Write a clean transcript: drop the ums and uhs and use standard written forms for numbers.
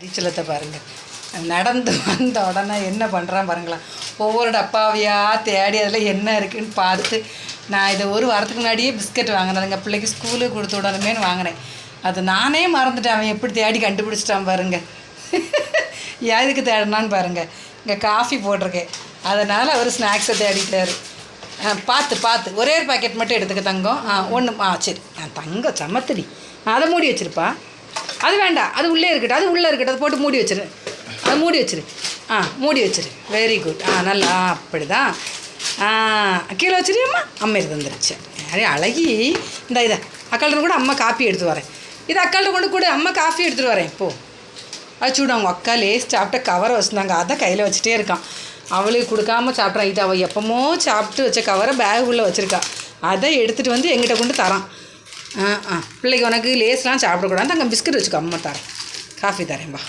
நீச்சலத்தை பாருங்கள். நடந்து வந்த உடனே என்ன பண்ணுறான் பாருங்களா. ஒவ்வொரு டப்பாவையாக தேடி அதில் என்ன இருக்குதுன்னு பார்த்து நான் இதை ஒரு வாரத்துக்கு முன்னாடியே பிஸ்கட் வாங்கினேங்க. பிள்ளைக்கு ஸ்கூலுக்கு கொடுத்து விடணுமேனு வாங்கினேன். அது நானே மறந்துட்டேன். அவன் எப்படி தேடி கண்டுபிடிச்சிட்டான் பாருங்க. எதுக்கு தேடினான்னு பாருங்கள். இங்கே காஃபி போட்டிருக்கேன், அதனால் அவர் ஸ்நாக்ஸை தேடிட்டார். பார்த்து ஒரே ஒரு பாக்கெட் மட்டும் எடுத்துக்க தங்கம். ஒன்று சரி தங்கம் சமத்துடி. அதை மூடி வச்சுருப்பா. அது வேண்டாம், அது உள்ளே இருக்கட்டும், அதை போட்டு மூடி வச்சிரு. அதை மூடி வச்சிரு. மூடி வச்சிரு. Very good. நல்லா அப்படி தான். கீழே வச்சிருக்கம்மா. அம்மா இது வந்துருச்சு. நிறைய அழகி. இதை அக்காள்கிட்ட கூட அம்மா காஃபி எடுத்து வரேன். இது அக்காள்கிட்ட கொண்டு கூட அம்மா காஃபி எடுத்துகிட்டு வரேன். இப்போது அது சூடு. அவங்க அக்கா லேஸ் சாப்பிட்ட கவரை வச்சுருந்தாங்க, அதை கையில் வச்சுட்டே இருக்கான். அவளுக்கு கொடுக்காம சாப்பிட்றான். இது அவள் எப்போமோ சாப்பிட்டு வச்ச கவரை பேகுள்ளே வச்சுருக்கா. அதை எடுத்துகிட்டு வந்து எங்கிட்ட கொண்டு தரான். பிள்ளைக்கு உனக்கு லேஸ்லாம் சாப்பிடக்கூடாது, அங்கே பிஸ்கட் வச்சுக்கோ, அம்மா தரேன், காஃபி தரேன்பா.